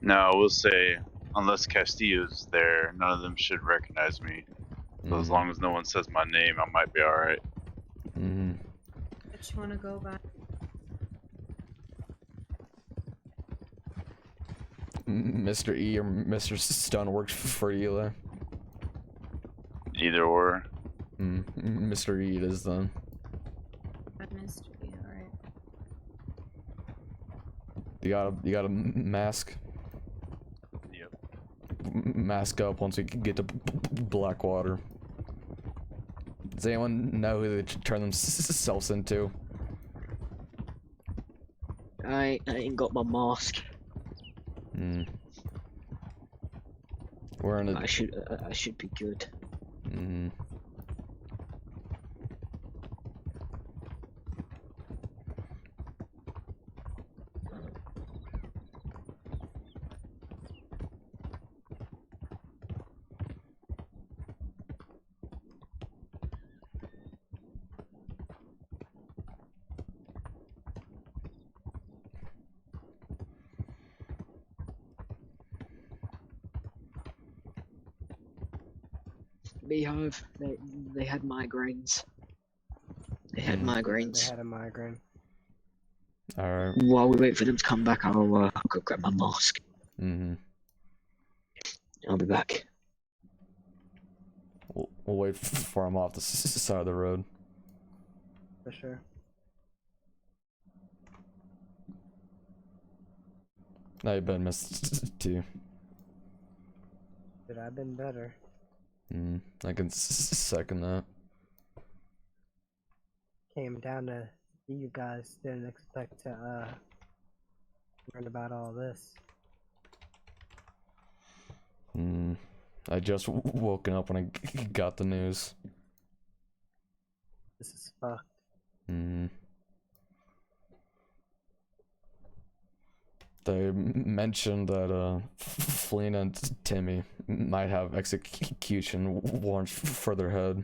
No, we'll say, unless Castillo's there, none of them should recognize me. So as long as no one says my name, I might be alright. But you want to go back? Mr. E or Mr. Stone works for Eli? Either or. Mr. E it is then. Mr. E, alright. You got a mask? Yep. Mask up once we get to Blackwater. Does anyone know who they turn themselves into? I ain't got my mask. We're in a... I should be good. Beehive, they had migraines. They had migraines. They had a migraine. Alright. While we wait for them to come back, I'll go grab my mask. I'll be back. We'll wait for him off the side of the road. For sure. Now you've been missed too. But I've been better. I can second that. Came down to you guys. Didn't expect to learn about all this. I just woken up when I got the news. This is fucked. They mentioned that Felina and Timmy might have execution warrants for their head.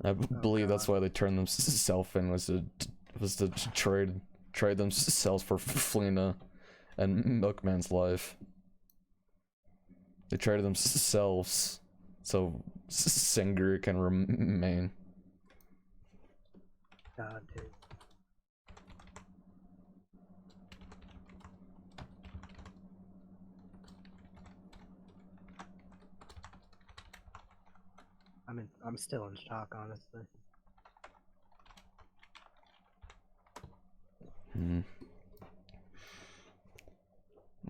I believe that's why they turned themselves in, was to trade themselves for Felina and Milkman's life. They traded themselves so Singer can remain. God, dude. I'm still in shock, honestly.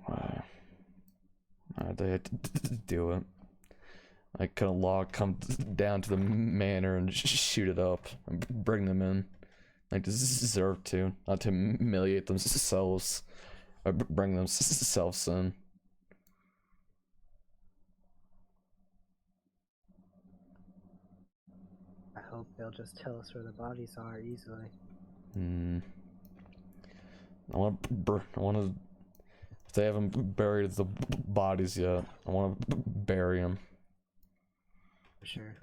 Wow. They had to do it. I couldn't come down to the manor and shoot it up and bring them in. They deserve to, not to humiliate themselves or bring themselves in. I hope they'll just tell us where the bodies are easily. I want to. If they haven't buried the bodies yet, I want to bury them. For sure.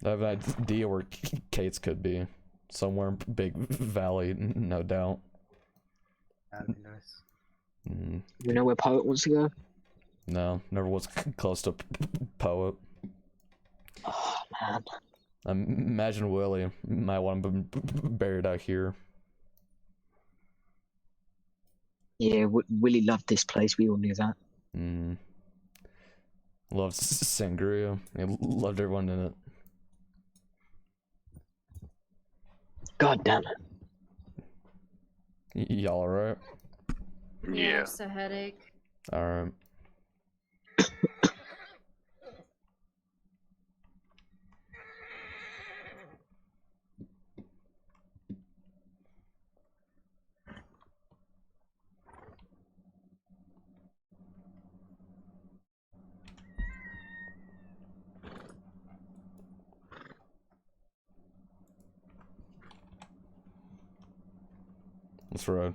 I have an idea where Kate's could be. Somewhere in Big Valley, no doubt. That'd be nice. You know where Poet wants to go? No, never was close to Poet. Oh, man. Imagine Willie might want to be buried out here. Yeah, Willie loved this place. We all knew that. Loved Sangria. He loved everyone in it. God damn it. Y'all alright? Yeah. It's a headache. Alright. Let's ride.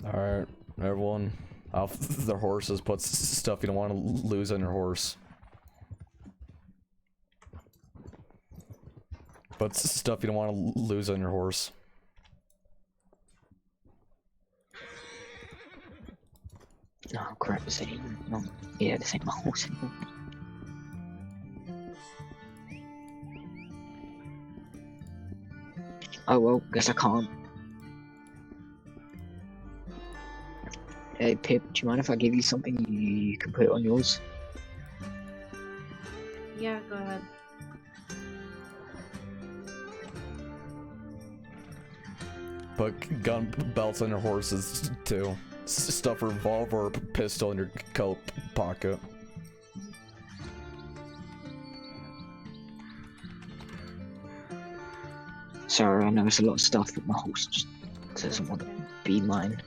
Alright, everyone. Off their horses, put stuff you don't want to lose on your horse. Put stuff you don't want to lose on your horse. Oh crap, this ain't even, no. Yeah, this ain't my horse anymore. Oh well, guess I can't. Hey Pip, do you mind if I give you something you can put it on yours? Yeah, go ahead. Put gun belts on your horses too. Stuff a revolver or a pistol in your coat pocket. Sorry, I know it's a lot of stuff, but my horse just doesn't want to be mine.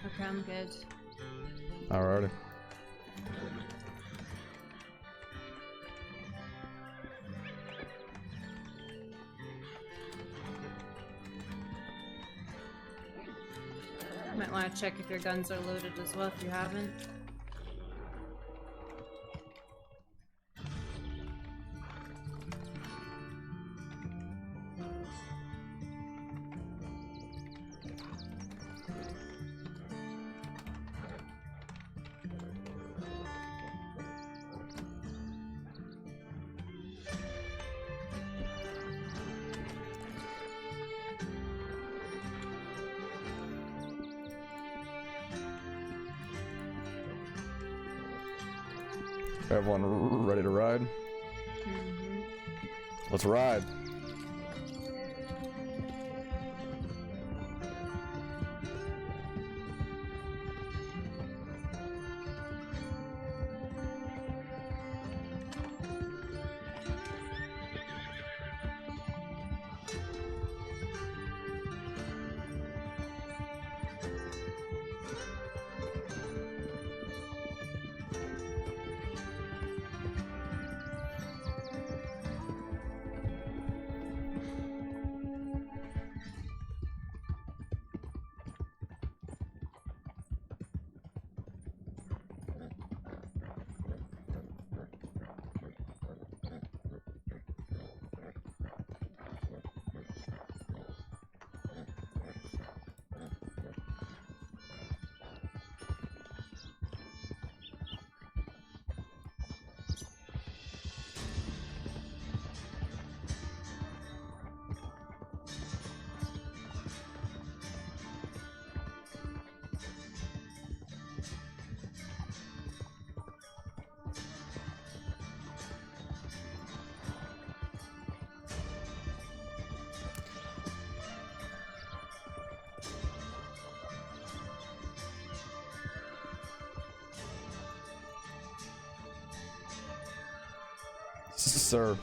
Okay, I'm good. Alrighty. Might want to check if your guns are loaded as well if you haven't. Everyone ready to ride? Mm-hmm. Let's ride. Sir,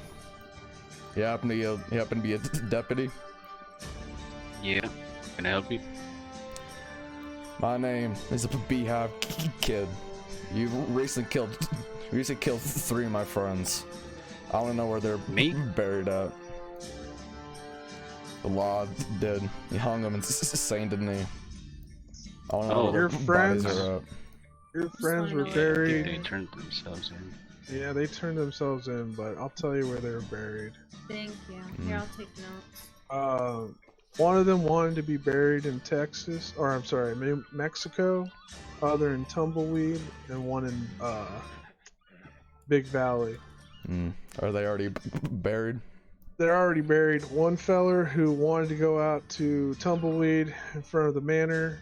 you happen to be a deputy? Yeah, can I help you? My name is a Beehive kid. You recently killed 3 of my friends. I want to know where they're Me? buried at. The law did. He hung them in Saint Denis. I want to know Oh. where Your their friends? bodies are at. Your friends were wanna know Yeah, I think buried. they turned themselves in. Yeah, they turned themselves in, but I'll tell you where they were buried. Thank you. Here, I'll take notes. One of them wanted to be buried in Texas, or I'm sorry, Mexico. Other in Tumbleweed, and one in Big Valley. Are they already buried? They're already buried. One feller who wanted to go out to Tumbleweed in front of the manor,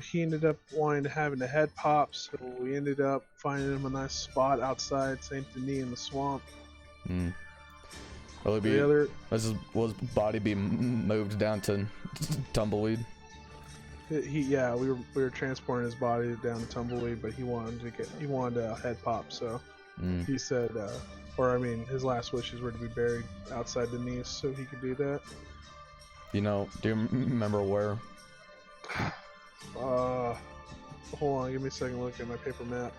he ended up wanting to having a head pop, so we ended up finding him a nice spot outside Saint Denis in the swamp. Will it be? The other, Will his body be moved down to Tumbleweed? Yeah, we were transporting his body down to Tumbleweed, but he wanted a head pop, so he said, his last wishes were to be buried outside the Nice, so he could do that. You know, do you remember where? Hold on, give me a second. Look at my paper map.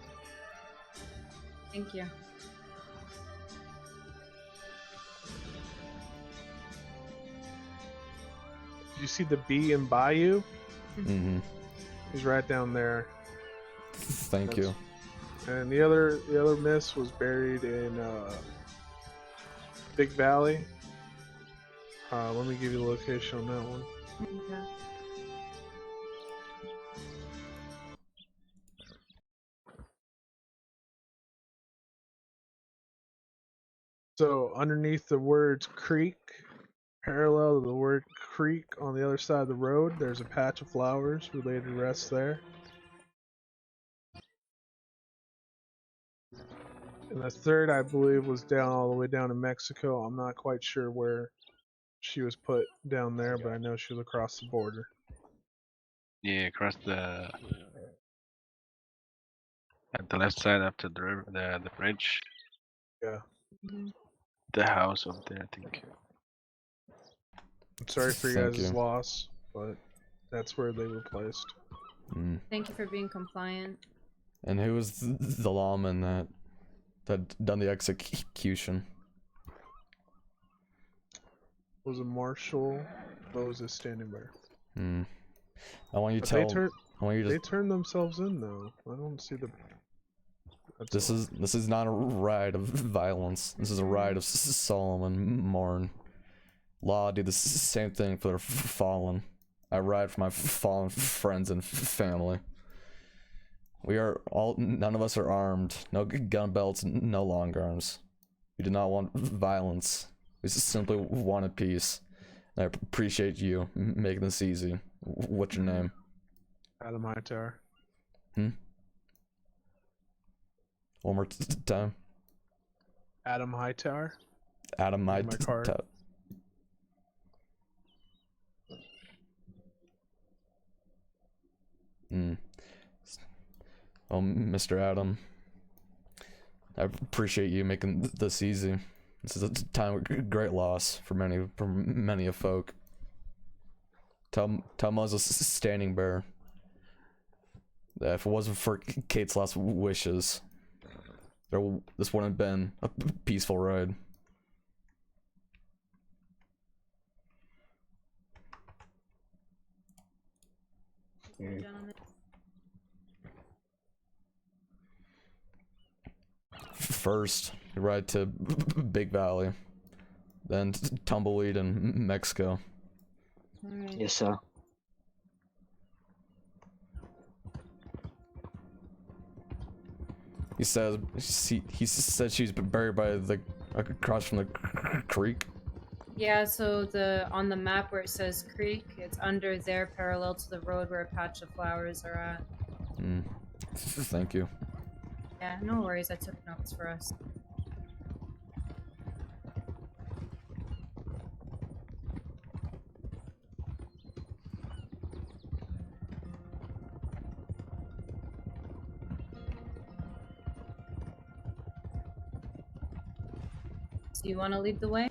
Thank you. Did you see the B in Bayou? Mm-hmm. He's right down there. Thank you. And the other miss was buried in Big Valley. Let me give you the location on that one. Okay. So underneath the words creek, parallel to the word creek on the other side of the road, there's a patch of flowers. We laid to rest there. And the third, I believe, was down all the way down to Mexico. I'm not quite sure where she was put down there, but I know she was across the border. Yeah, across the at the left side after the river, the bridge, Yeah. Mhm. the house up there, I think. I'm sorry for you Thank guys' you. loss, but that's where they were placed. Thank you for being compliant. And who was the lawman that done the execution? Was a marshal, Moses standing there. I want you to But tell. I want you to. they turned themselves in though. I don't see the. This is not a ride of violence. This is a ride of Solomon mourn. Law did the same thing for their fallen. I ride for my fallen friends and family. We are all. None of us are armed. No gun belts. No long arms. We do not want violence. We simply wanted peace. And I appreciate you making this easy. What's your name? Adam Hightower. One more time. Adam Hightower. Adam, My card. Oh, Mr. Adam, I appreciate you making this easy. This is a time of great loss for many of folk. Tell Moses Standing Bear that if it wasn't for Kate's last wishes, this wouldn't have been a peaceful ride. Gentlemen. First, you ride to Big Valley, then Tumbleweed and Mexico. All right. Yes, sir. He said she's buried by across from the creek. Yeah, so on the map where it says creek, it's under there, parallel to the road where a patch of flowers are at. Thank you. Yeah, no worries. I took notes for us. So you want to lead the way?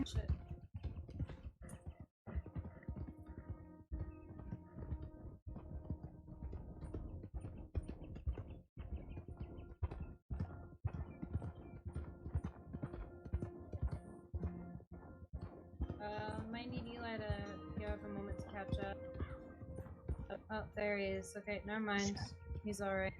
Shit. Might need Eli to give up a moment to catch up. Oh, there he is. Okay, never mind. He's alright.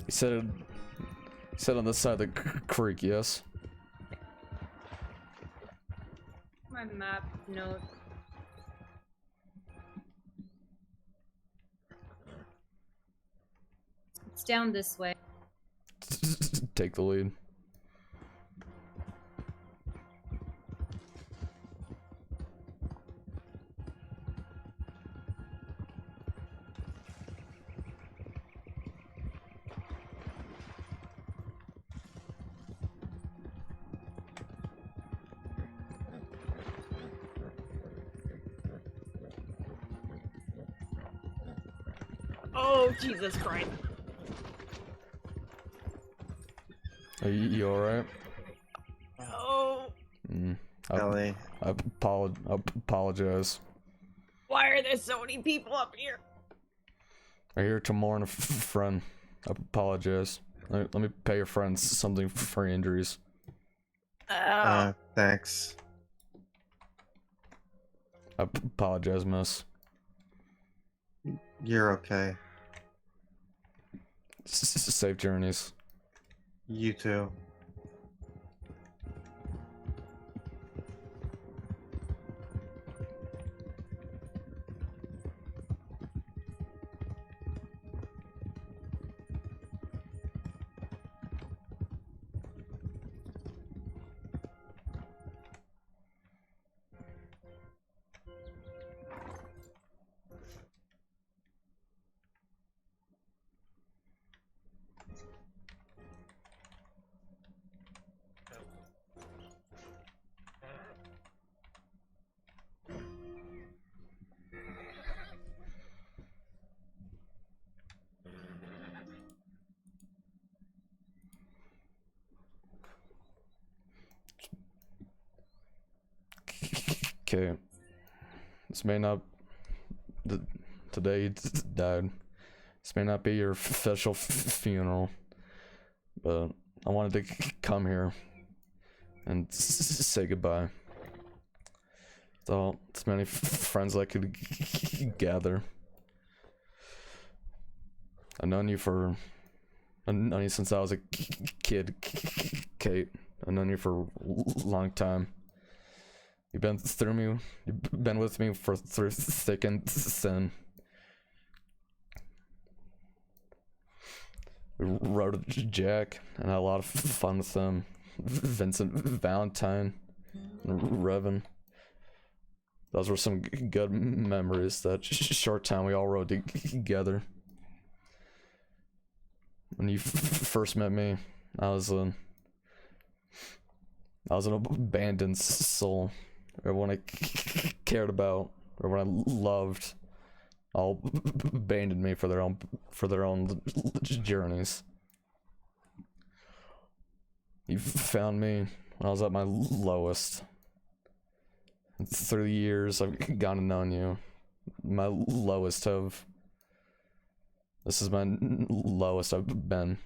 You said on this side of the creek, yes? My map note. It's down this way. Take the lead. Oh, Jesus Christ. Are you alright? Oh, I apologize. why are there so many people up here? I'm here to mourn a friend. I apologize. Let me pay your friends something for your injuries. Thanks. I apologize, miss. You're okay. Safe journeys. You too. Okay. This may not. Today he died. This may not be your official funeral, but I wanted to come here and say goodbye. So, as many friends I could gather. I've known you since I was a kid, Kate. I've known you for a long time. You've been through me. You've been with me through thick and thin. We rode with Jack and had a lot of fun with him. Vincent, Valentine, and Revan. Those were some good memories. That short time we all rode together. When you first met me, I was an abandoned soul. Everyone I cared about, everyone I loved, all abandoned me for their own journeys. You found me when I was at my lowest. And through the years, I've gotten to know you. My lowest have. This is my lowest I've been.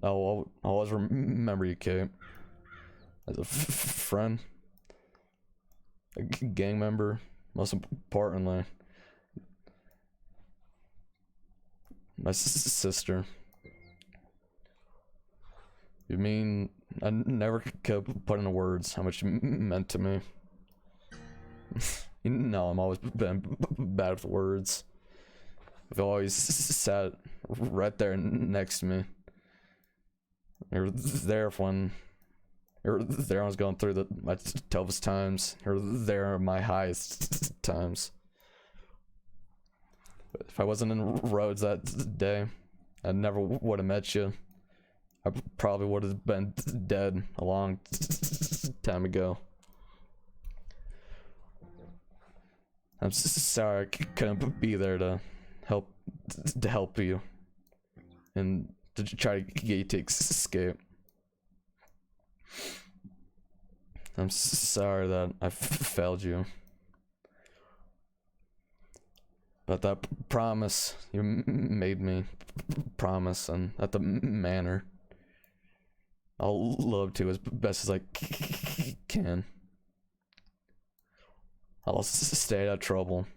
I'll always remember you, Kate. As a friend, a gang member, most importantly, my sister. You mean I never could put into words how much you meant to me. You know, I'm always been bad with words. You've always sat right there next to me. You're there when you're there when I was going through my toughest times. You're there in my highest times. But if I wasn't in Rhodes that day, I never would have met you. I probably would have been dead a long time ago. I'm sorry I couldn't be there to help you and to try to get you to escape. I'm sorry that I failed you. But that promise you made me promise, and at the manor, I'll love to as best as I can. I'll stay out of trouble,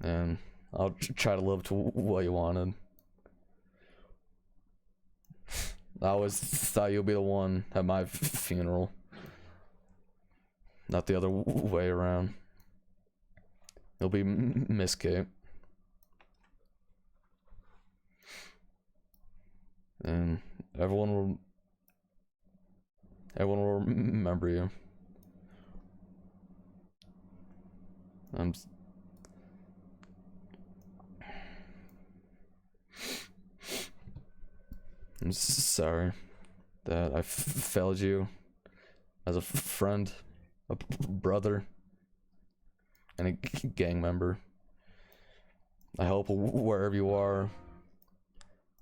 and I'll try to live to what you wanted. I always thought you'll be the one at my funeral, not the other way around. You'll be Miss Kate, and everyone will remember you. I'm sorry that I failed you as a friend, a brother, and a gang member. I hope wherever you are,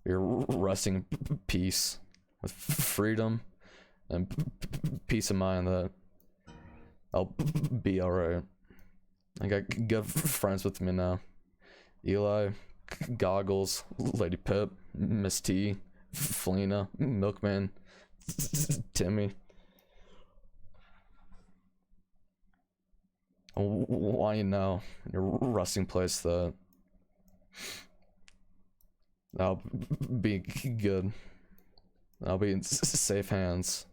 you're resting in peace, with freedom and peace of mind that I'll be alright. I got good friends with me now. Eli, Goggles, Lady Pip, Miss T, Felina, Milkman, Timmy. I want you to know in your resting place that I'll be good. I'll be in safe hands.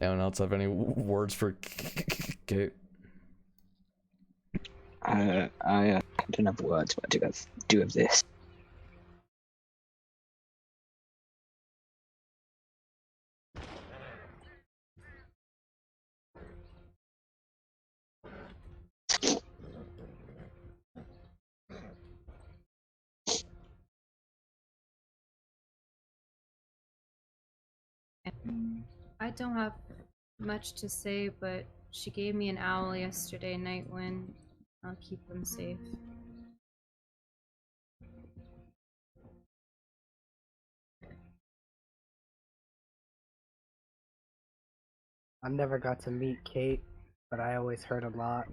Anyone else have any words for Kate? I don't have words, but I do have this. I don't have much to say, but she gave me an owl yesterday night when I'll keep them safe. I never got to meet Kate, but I always heard a lot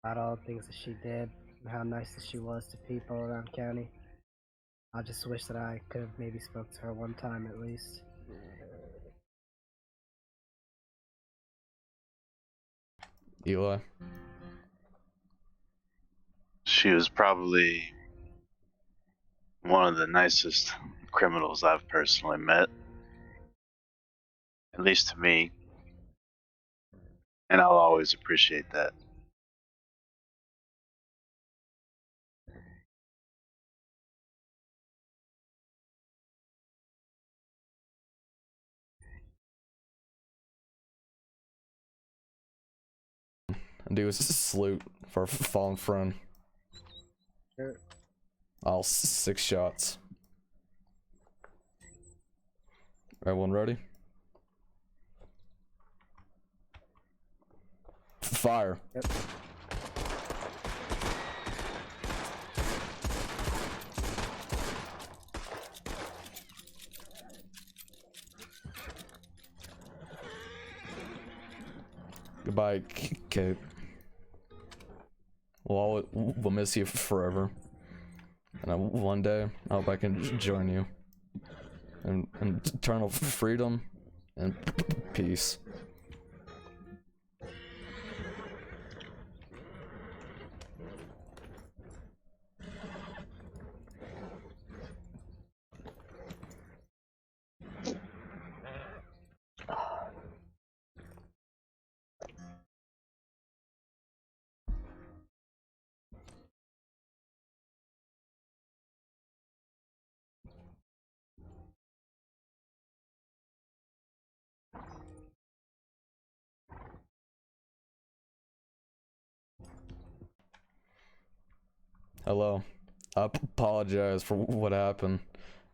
about all the things that she did and how nice that she was to people around county. I just wish that I could have maybe spoke to her one time at least. Eli? She was probably one of the nicest criminals I've personally met, at least to me, and I'll always appreciate that. And do a salute for a fallen friend. Sure. All 6 shots. Everyone ready? Fire. Yep. Goodbye, Kate. We'll miss you forever. And one day, I hope I can join you. And eternal freedom and peace. Hello. I apologize for what happened.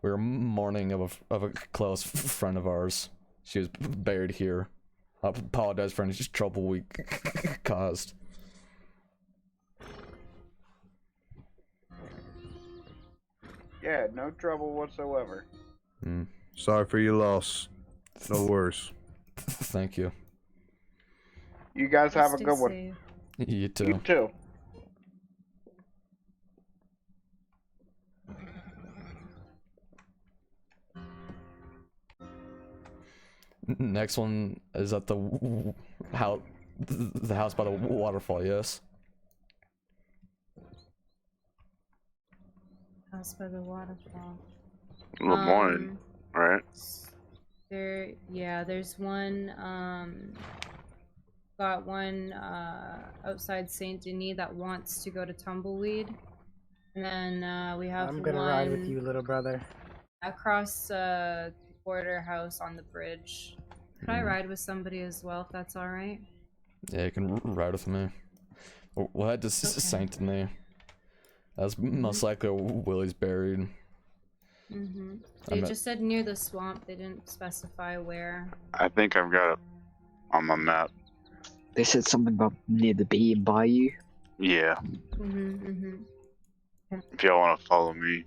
We were mourning of a close friend of ours. She was buried here. I apologize for any trouble we caused. Yeah, no trouble whatsoever. Sorry for your loss. No worries. Thank you. You guys have a Stay good one. safe. You too. You too. Next one is at the house by the waterfall. Yes. House by the waterfall. Lemoyne, right? There's one, got one, outside Saint Denis that wants to go to Tumbleweed. And then, we have I'm gonna one ride with you, little brother. across, border house on the bridge. Could I ride with somebody as well, if that's alright? Yeah, you can ride with me. We'll head to Saint Denis. That's most likely where Willie's buried. They just said near the swamp. They didn't specify where. I think I've got it on my map. They said something about near the bee and bayou. Yeah. Mm-hmm. If y'all want to follow me.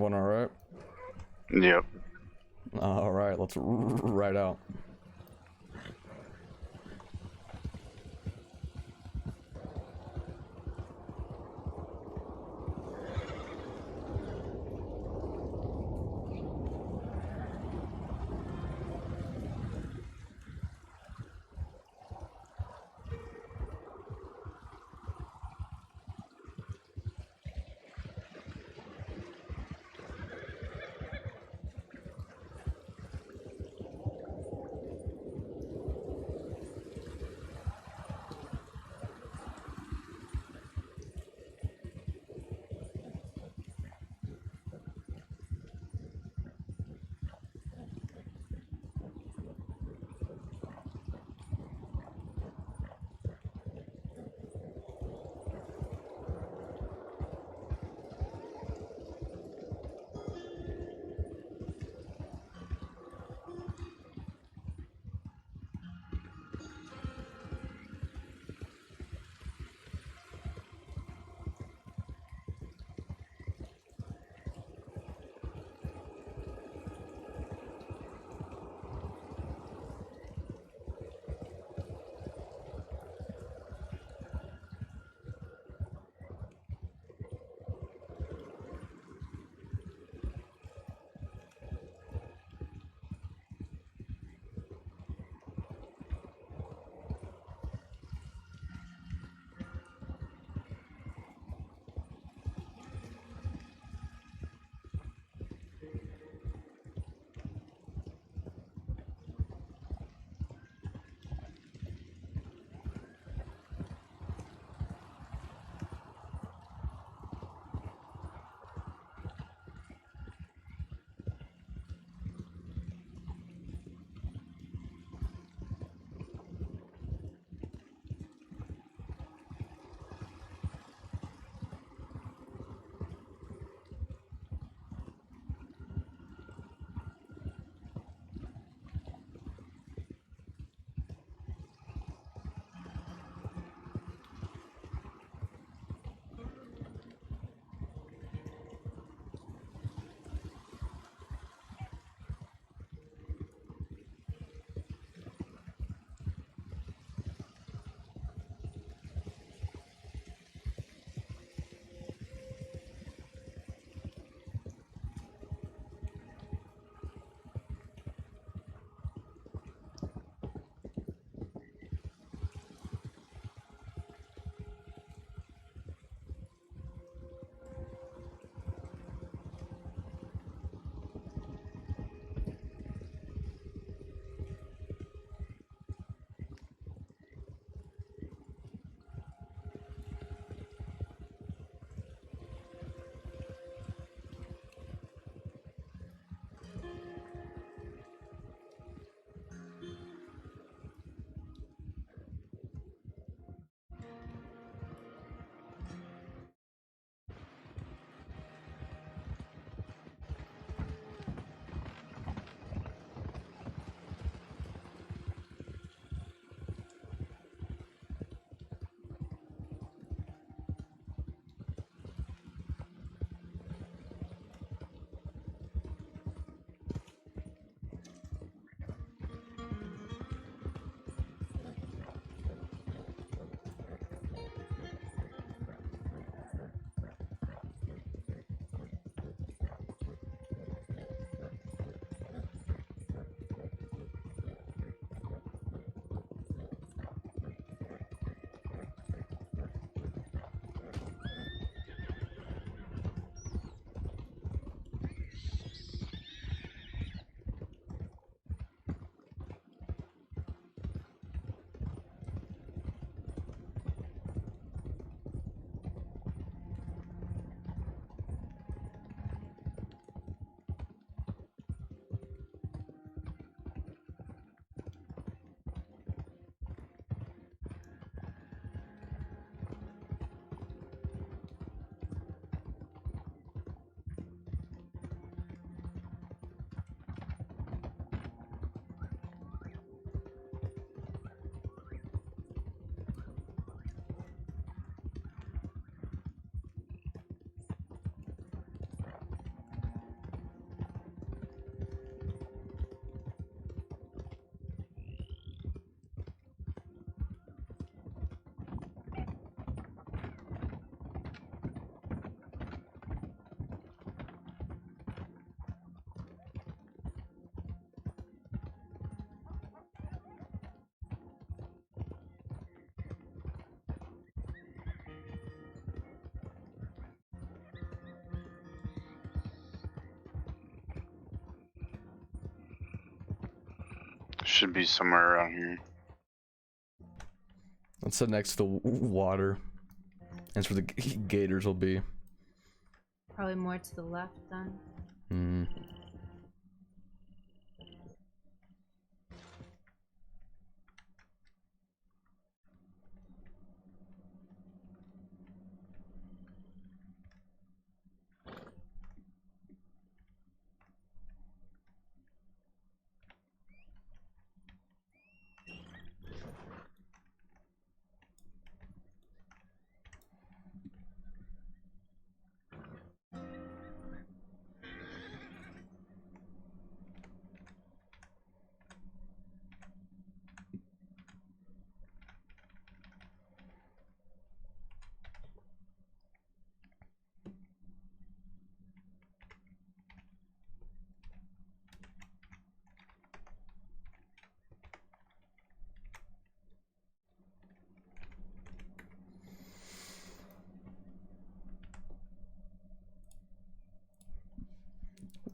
Everyone all right? Yep. All right, let's ride out. Should be somewhere around here. Let's sit next to the water. That's where the gators will be. Probably more to the left then. Hmm.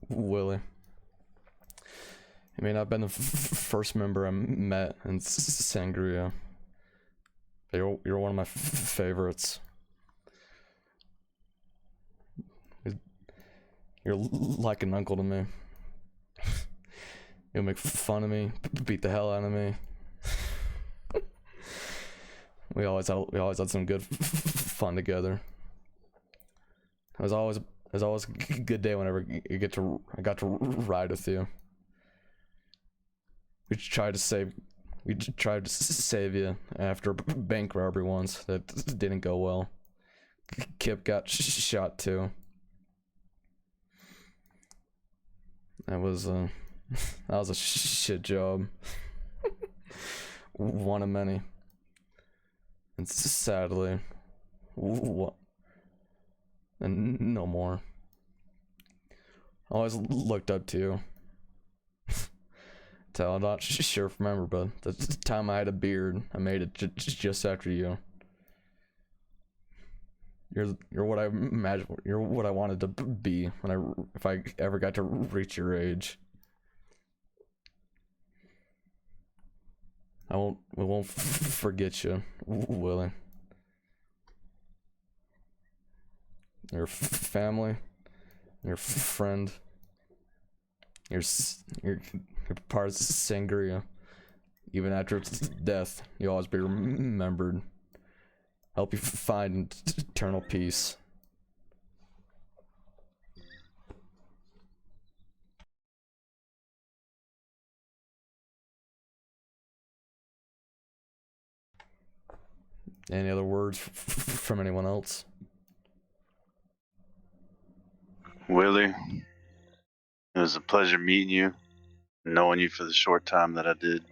Willie. I mean, I've been the first member I met in Sangria. You're one of my favorites. You're like an uncle to me. You'll make fun of me, beat the hell out of me. We always had some good fun together. It was always a good day whenever I got to ride with you. We tried to save you after a bank robbery once that didn't go well. Kip got shot too. That was a shit job. One of many. And sadly, what? And no more. I always looked up to you. I'm not sure if you remember, but the time I had a beard, I made it just after you. You're what I imagined. You're what I wanted to be if I ever got to reach your age. We won't forget you, Willie. Your family, your friend, your part of Sangria. Even after its death, you'll always be remembered. Help you find eternal peace. Any other words from anyone else? Willie, it was a pleasure meeting you, knowing you for the short time that I did.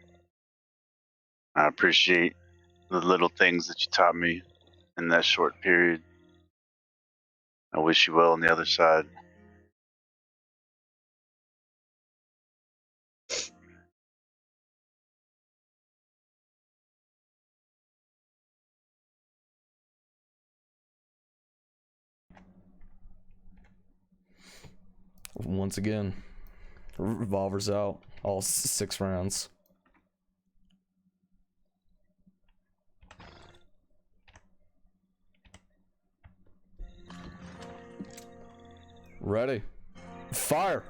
I appreciate the little things that you taught me in that short period. I wish you well on the other side. Once again, revolvers out, all 6 rounds. Ready. Fire!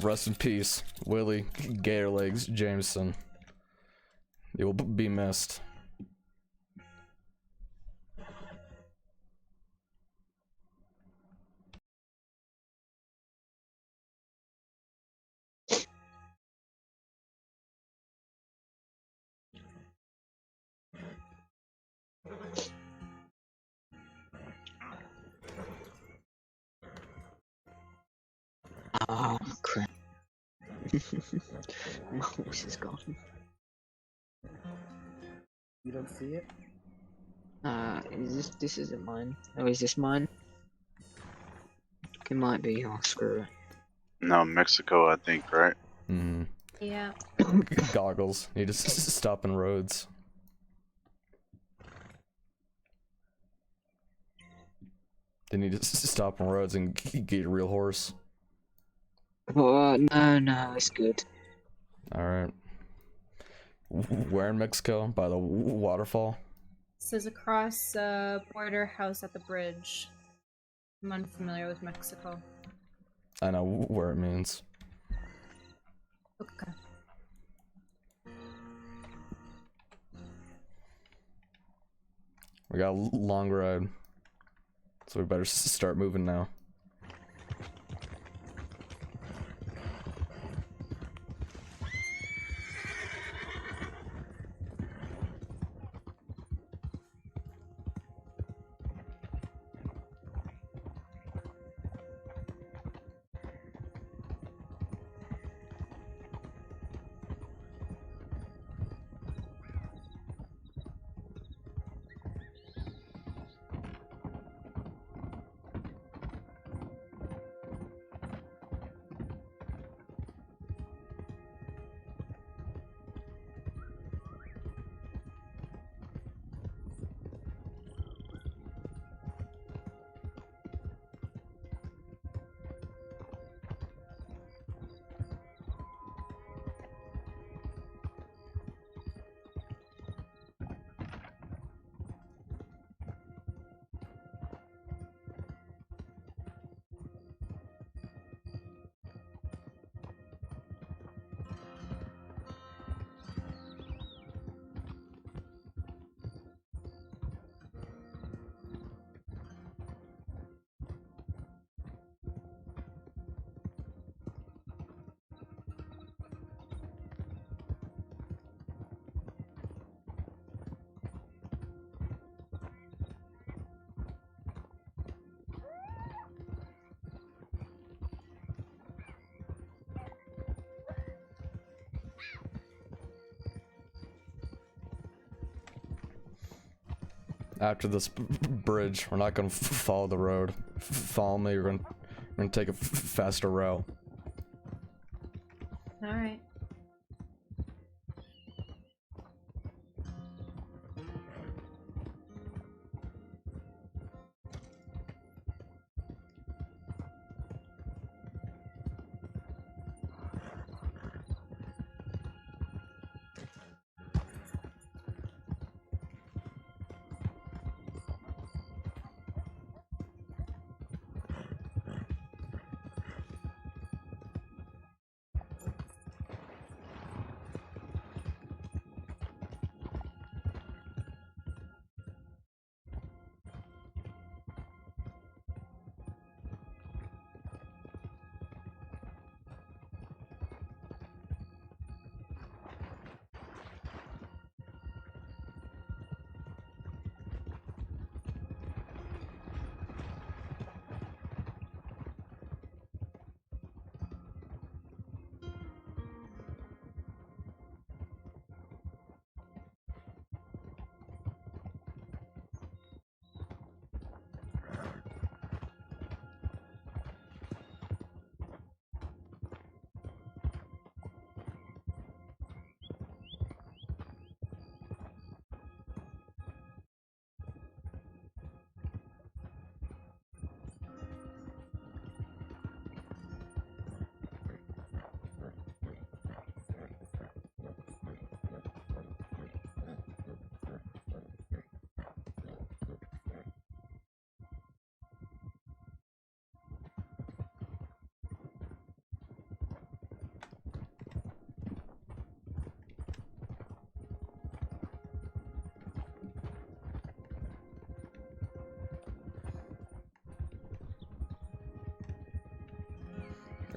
Rest in peace, Willie Gatorlegs Jameson. You will be missed. Oh crap. My horse is gone. You don't see it? This isn't mine. Oh, is this mine? It might be. Oh, screw it. No, Mexico, I think, right? Mm-hmm. Yeah. Goggles. Need to stop in roads. They need to stop on roads and get a real horse. No, it's good. Alright. Where in Mexico? By the waterfall? This is across border house at the bridge. I'm unfamiliar with Mexico. I know where it means. Okay. We got a long road, so we better start moving now. After this bridge, we're not gonna follow the road. Follow me, we're gonna take a faster route. Alright.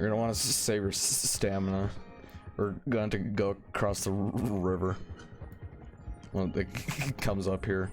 You're gonna want to save your stamina. We're going to go across the river when it comes up here.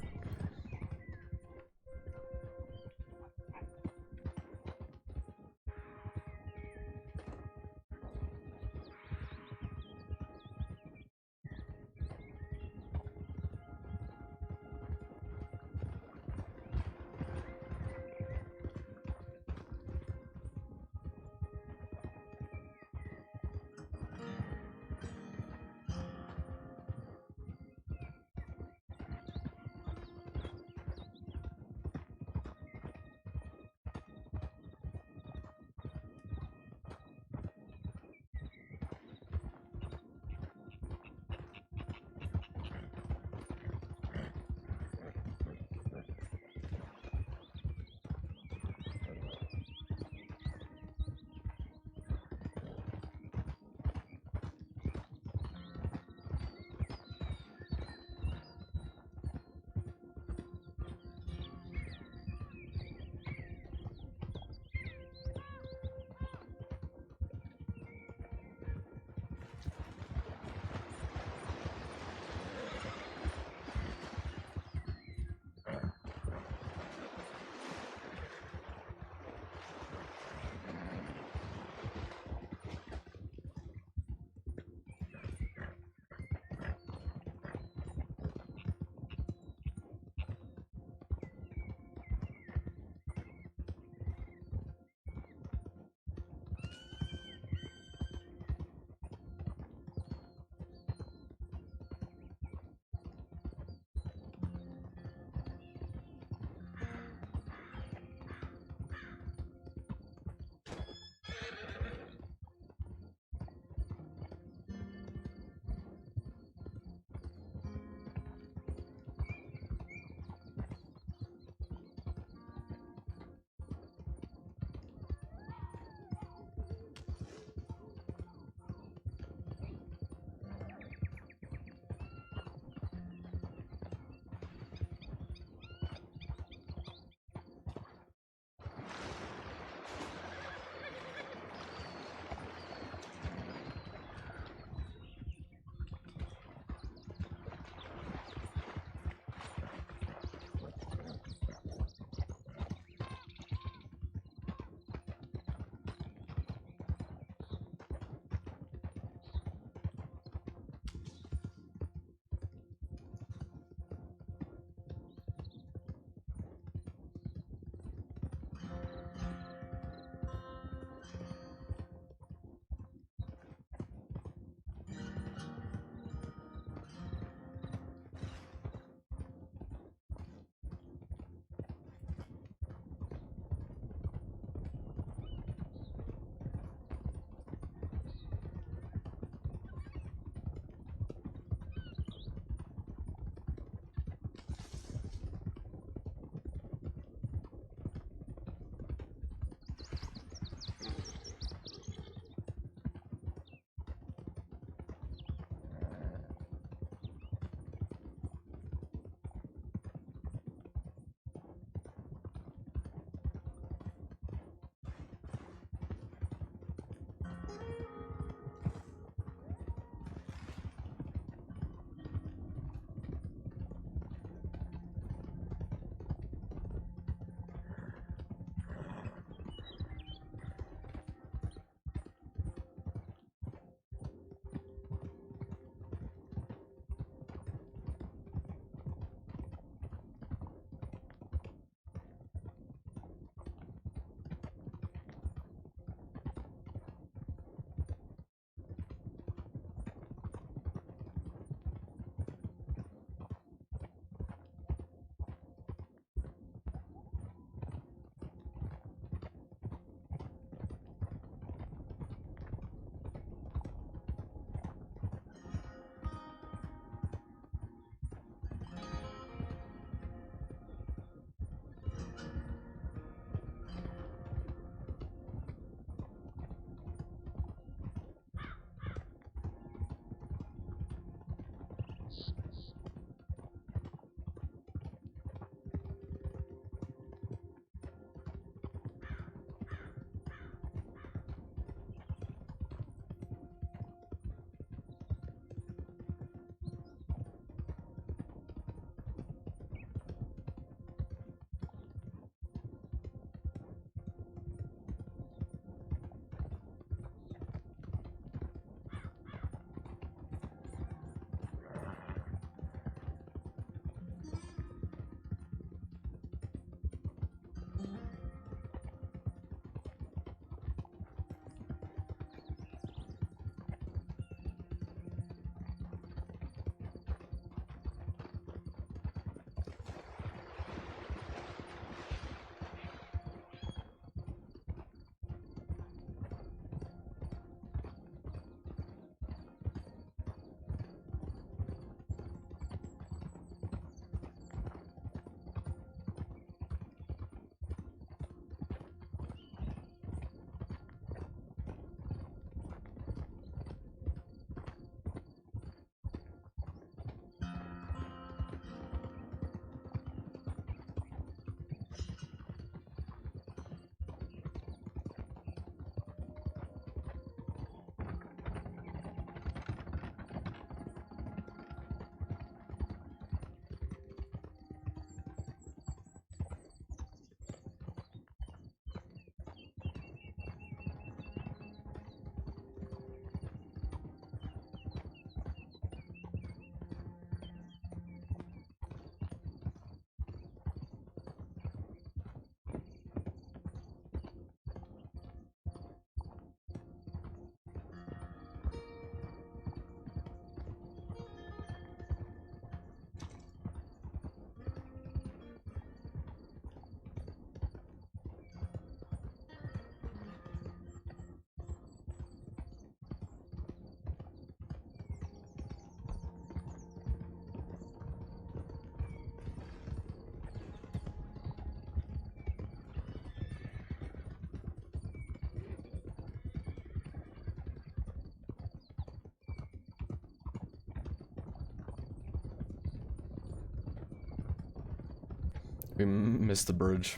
We missed the bridge.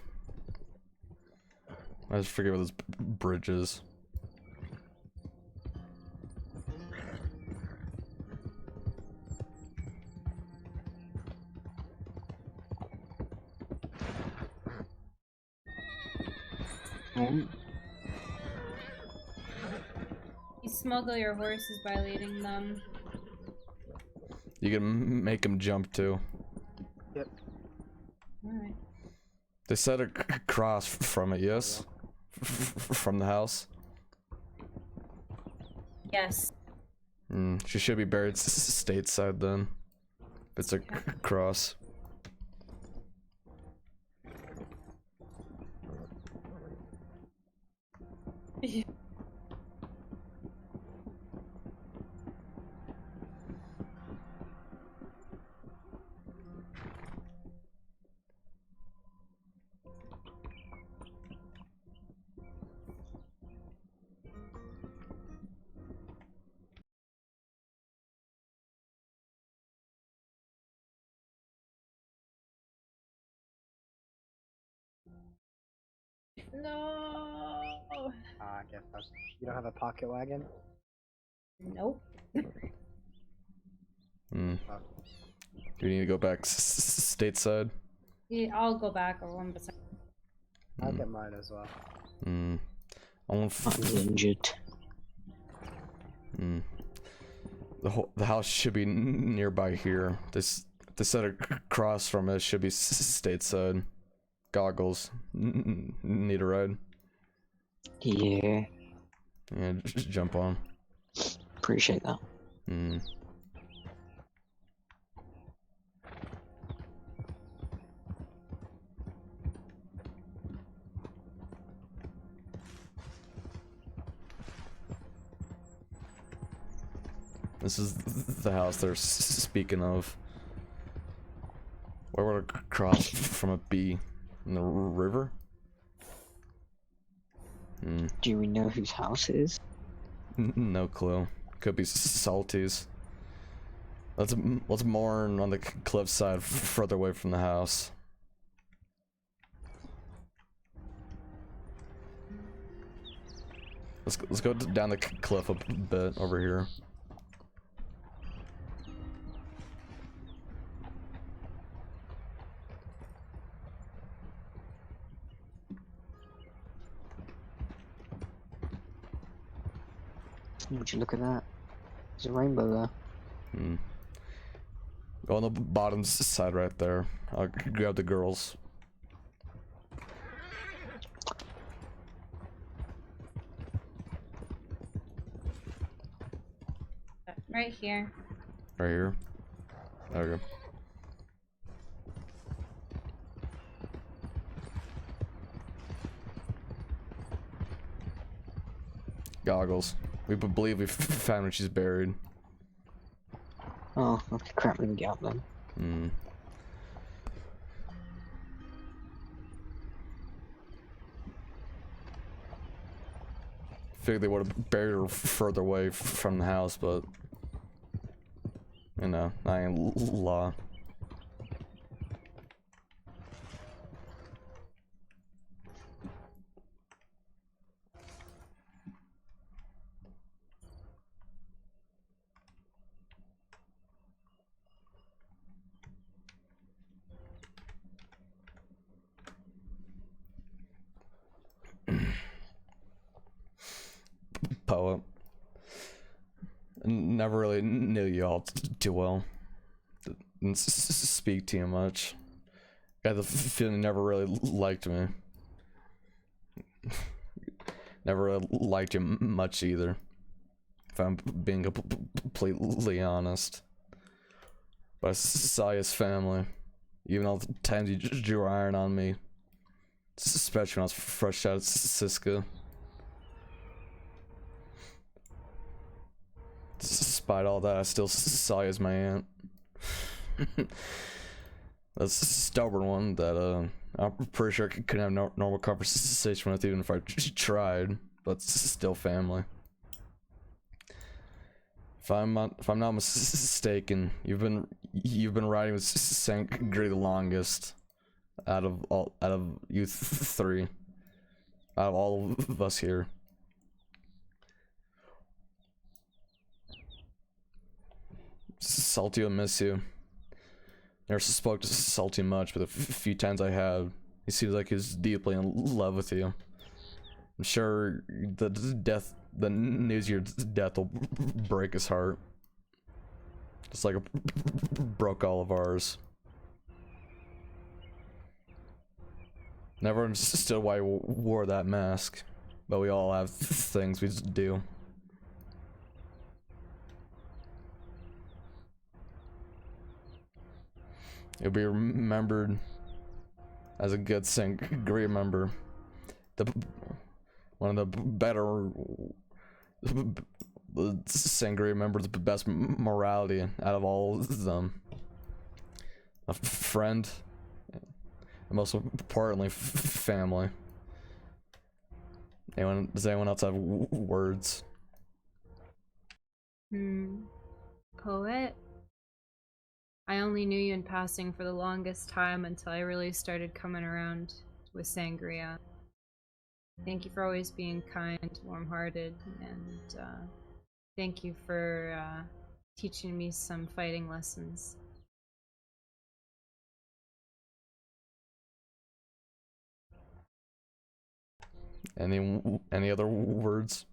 I just forget what this bridge is. You smuggle your horses by leading them. You can make them jump too. Yep. Alright. They set a cross from it, yes? From the house? Yes. She should be buried stateside then. If it's a cross. No. I guess that's... You don't have a pocket wagon? Nope. Do we need to go back stateside? Yeah, I'll go back or one beside. I'll get mine as well. I won't I'm injured. The house should be nearby here. They set a cross from it. Should be stateside. Goggles. Need a ride? Yeah. Yeah, just jump on. Appreciate that. This is the house they're speaking of. Where would a cross from it be? In the river? Do we know whose house it is? No clue. Could be Salty's. Let's mourn on the cliffside further away from the house. Let's go down the cliff a bit over here. Would you look at that? There's a rainbow there. Go on the bottom side right there. I'll grab the girls. Right here. Right here. There we go. Goggles. We believe we found where she's buried. Oh, okay, crap, we can get up then. Figured they would have buried her further away from the house, but you know, I ain't law. Poet. Never really knew y'all too well. Didn't speak to you much. Got the feeling you never really liked me. Never really liked you much either. If I'm being completely honest. But I saw you as family. Even all the times you drew iron on me. Especially when I was fresh out of Siska. Despite all that, I still saw you as my aunt. That's a stubborn one that I'm pretty sure I couldn't have no normal conversation with even if I tried, but it's still family. If I'm not mistaken, you've been riding with Sangri the longest. out of you three, out of all of us here. Salty will miss you. Never spoke to Salty much, but the few times I have, he seems like he's deeply in love with you. I'm sure the news of your death will break his heart. Just like it broke all of ours. Never understood why you wore that mask, but we all have things we do. You'll be remembered as a good sangria member. One of the better sangria members, the best morality out of all of them. A friend, and most importantly, family. Does anyone else have words? Poet? I only knew you in passing for the longest time until I really started coming around with sangria. Thank you for always being kind, warm-hearted, and thank you for teaching me some fighting lessons. Any other words?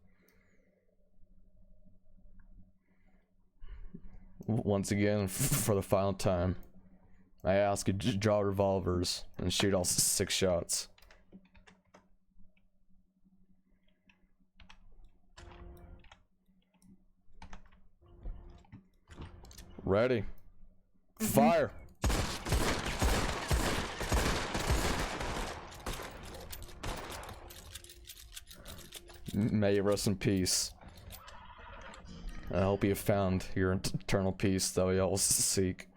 Once again, for the final time, I ask you to draw revolvers and shoot all 6 shots. Ready. Fire! May you rest in peace. I hope you have found your eternal peace that we all seek.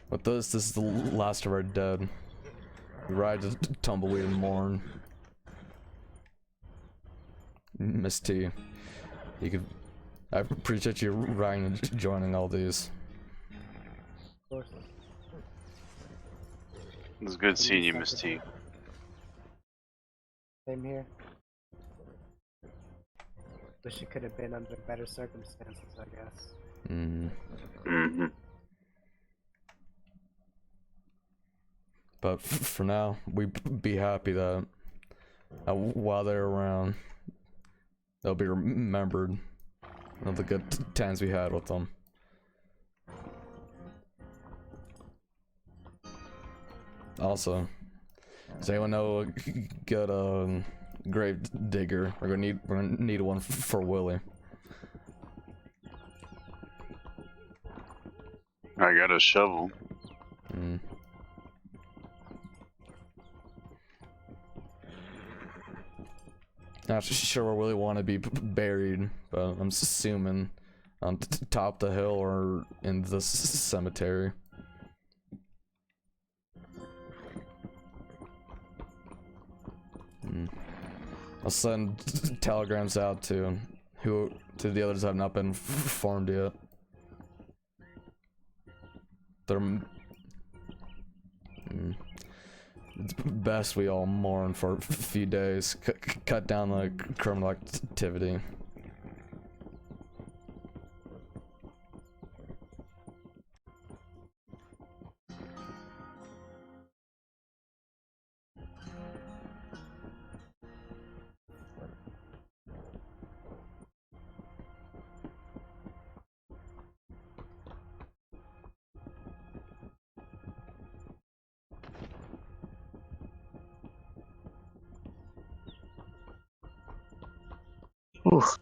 With this is the last of our dead. We ride to Tumbleweed and mourn. Miss T, I appreciate you riding and joining all these. Of course. It was good seeing you, Miss T. Same here. Wish it could have been under better circumstances, I guess. Mm-hmm. But for now, we be happy that while they're around, they'll be remembered of the good times we had with them. Also, does anyone know a good grave digger? We're gonna need one for Willie. I got a shovel. Not sure where Willie want to be buried, but I'm assuming on top of the hill or in the cemetery. I'll send telegrams out to the others that have not been formed yet. It's best we all mourn for a few days, cut down the criminal activity. Oof.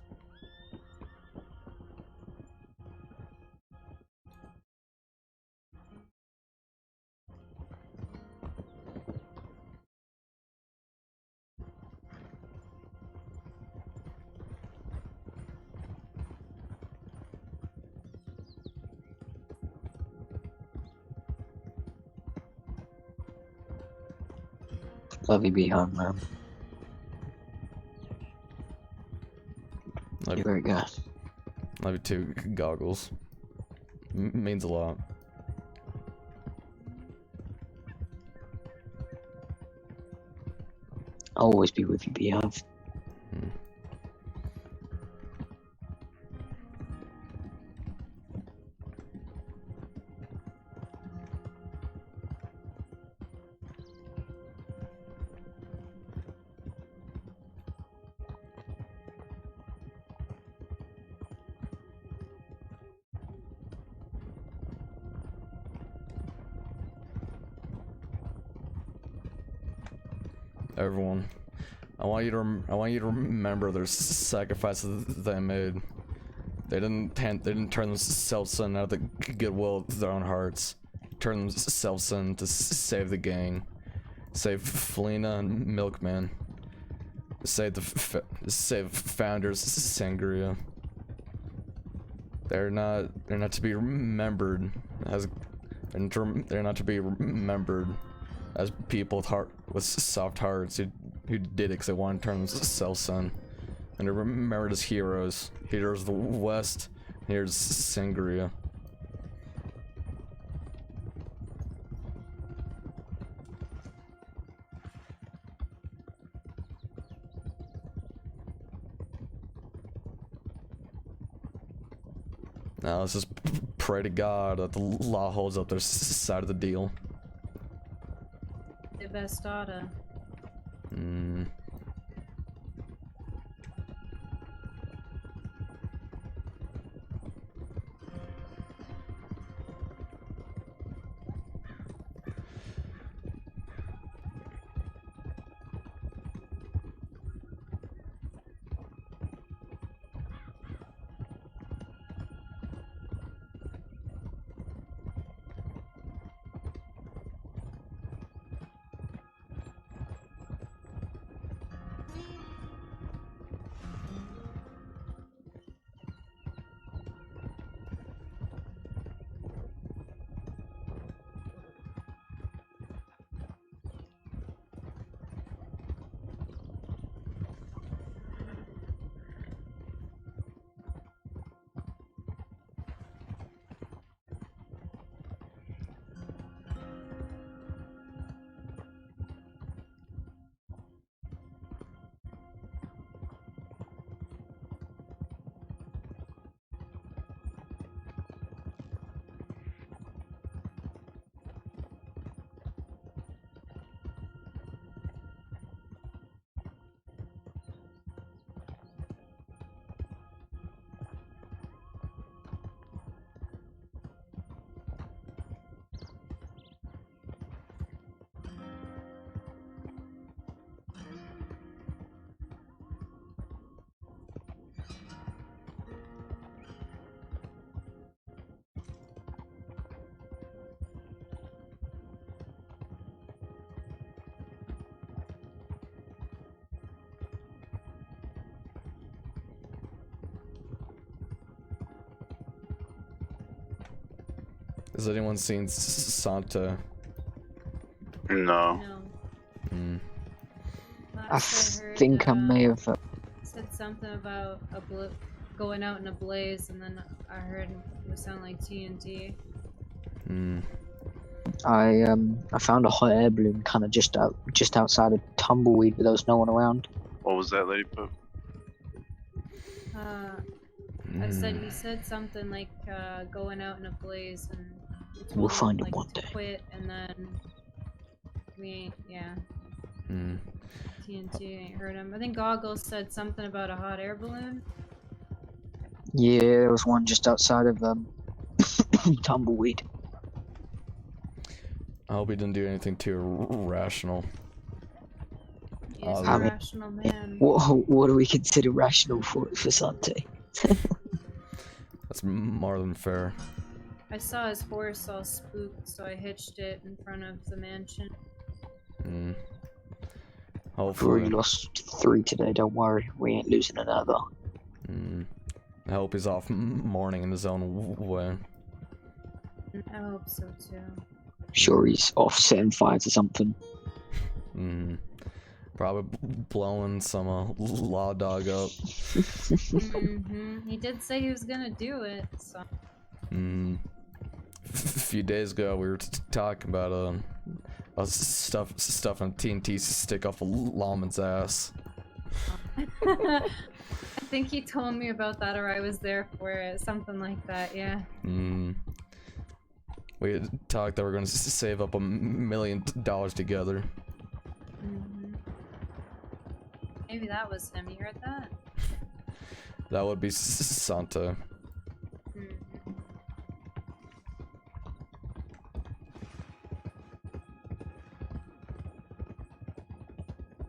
Love you, Beehive, man. Love, You're very good. love you too, Goggles. Means a lot. I'll always be with you, Beehive. Everyone, I want you to remember their sacrifices they made. They didn't turn themselves in out of the goodwill of their own hearts. Turn themselves in to save the gang, save Felina and Milkman, save save founders Sangria. They're not to be remembered as they're not to be remembered as people with soft hearts who did it because they wanted to turn themselves in. And they're remembered as heroes. Heroes of the West. Here's Sangria. Now let's just pray to God that the law holds up their side of the deal. The best order. Has anyone seen Santa? No. No. I Last heard, think I may have. said something about going out in a blaze, and then I heard it sound like TNT. I found a hot air balloon kind of just outside of Tumbleweed, but there was no one around. What was that, Lady Pope? I said he said something like going out in a blaze, and he told We'll find him, him like, one to day. quit, and then TNT ain't heard him. I think Goggles said something about a hot air balloon. Yeah, there was one just outside of Tumbleweed. I hope he didn't do anything too irrational. He's a I mean, rational man. What do we consider rational for Sante? That's more than fair. I saw his horse all spooked, so I hitched it in front of the mansion. We've Hopefully. already lost 3 today, don't worry. We ain't losing another. I hope he's off mourning in his own way. I hope so too. Sure, he's off setting fire to something. Probably blowing some law dog up. He did say he was gonna do it, so. A few days ago, we were talking about stuffing TNT stick off a lawman's ass. I think he told me about that, or I was there for it, something like that. Yeah. We had talked that we're gonna save up $1 million together. Maybe that was him. You heard that? That would be Santa.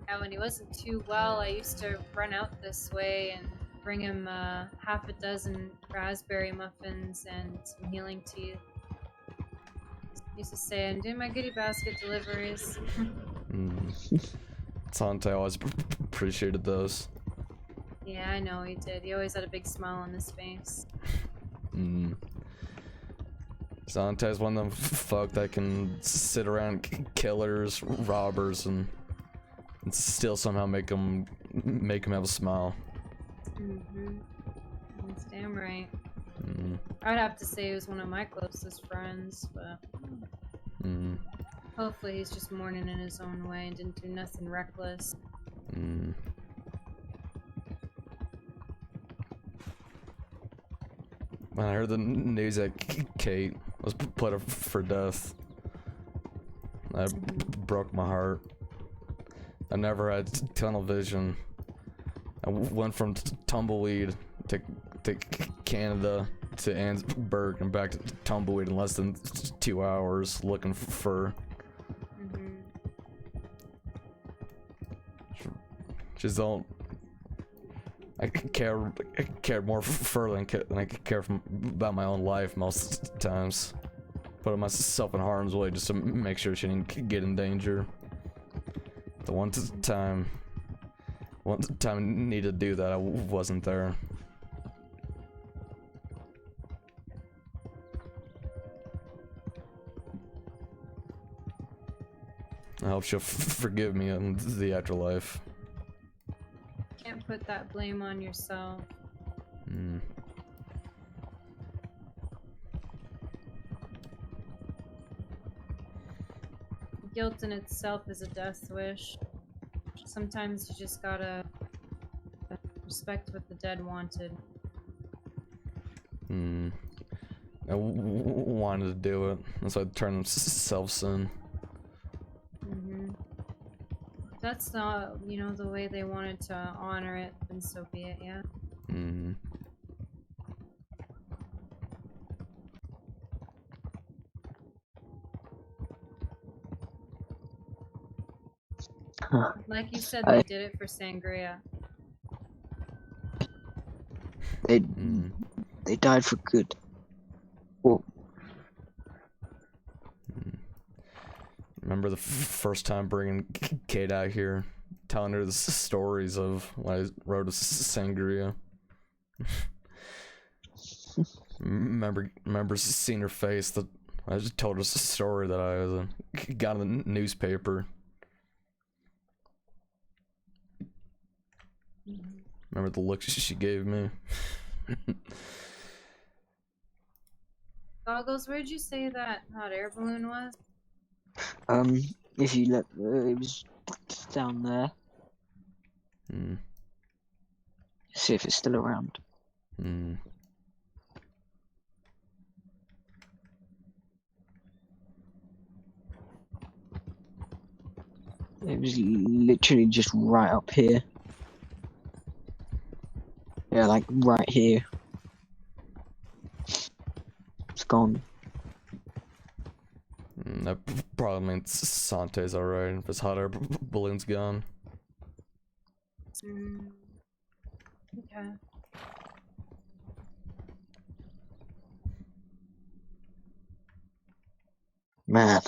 Yeah, when he wasn't too well, I used to run out this way and bring him half a dozen raspberry muffins and some healing tea. He used to say, I'm doing my goodie basket deliveries. Santa always appreciated those. Yeah, I know he did. He always had a big smile on his face. Santa's one of them folk that can sit around killers, robbers, and still somehow make them have a smile. That's damn right. I'd have to say he was one of my closest friends, but hopefully he's just mourning in his own way and didn't do nothing reckless. When I heard the news that Kate was put up for death, that broke my heart. I never had tunnel vision. I went from Tumbleweed to Canada to Ansburg and back to Tumbleweed in less than 2 hours looking for just don't. I care more for than I care about my own life most times. Putting myself in harm's way just to make sure she didn't get in danger. The one time I needed to do that, I wasn't there. I hope she'll forgive me in the afterlife. Can't put that blame on yourself. Guilt in itself is a death wish. Sometimes you just gotta respect what the dead wanted. I wanted to do it, and so I turned themselves in. That's not, you know, the way they wanted to honor it, then so be it, yeah. Like you said, they did it for sangria. They died for good. Well, remember the first time bringing Kate out here, telling her the stories of when I wrote a sangria. remember seeing her face. That I just told her a story that I got in the newspaper. Remember the look she gave me. Goggles, where'd you say that hot air balloon was? if you look, it was down there. See if it's still around. It was literally just right up here. Yeah, like right here. It's gone. That probably means Sante's alright if his hot air balloon's gone. Okay. Man.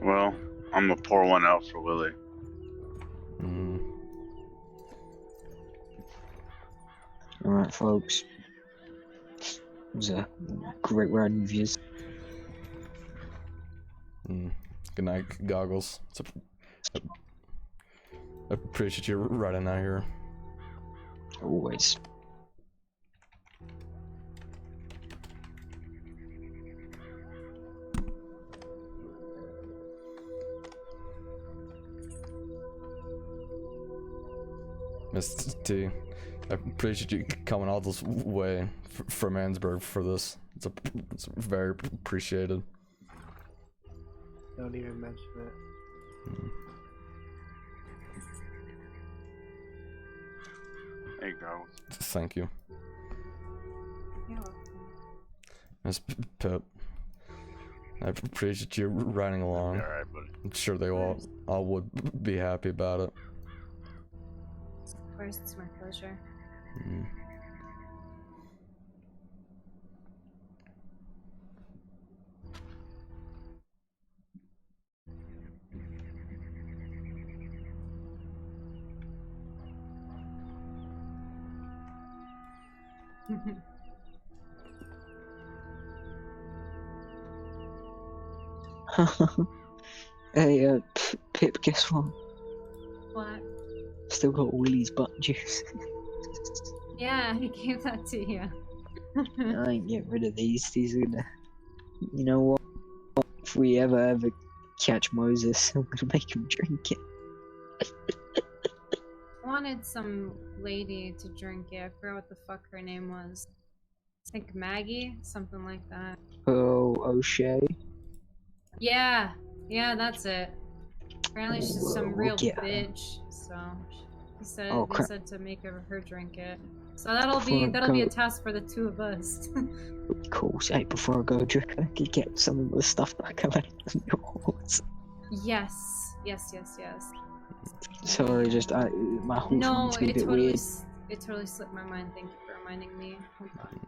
Well, I'm gonna pour one out for Willie. Alright, folks. It was a great riding with you. Good night, Goggles. I appreciate you riding out here. Always. Miss T, I appreciate you coming all this way from Ansburg for this. It's very appreciated. Don't even mention it. There you go. Thank you. You're welcome. Miss Pip, I appreciate you riding along. Alright, buddy. I'm sure they all would be happy about it. Of course, it's my pleasure. Hey, Pip, guess what? What? Still got Willie's butt juice. Yeah, he gave that to you. I ain't getting rid of these. These are gonna. You know what? If we ever catch Moses, I'm gonna make him drink it. I wanted some lady to drink it. I forgot what the fuck her name was. I think Maggie? Something like that. Oh, O'Shea. Yeah, that's it. Apparently she's some We'll real get her. bitch, so he said Oh, they crap. said to make her drink it. So that'll Before I be a go- task for the two of us. Cool. Hey, before I go, drink, I could get some of the stuff that I collected on yours. yes. Sorry, just my whole No, thing's been a it bit totally weird. it totally slipped my mind. Thank you for reminding me. Hold on.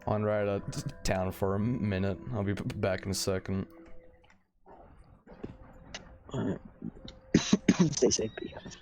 On right out of town for a minute. I'll be back in a second. Alright. Stay safe, Beehive.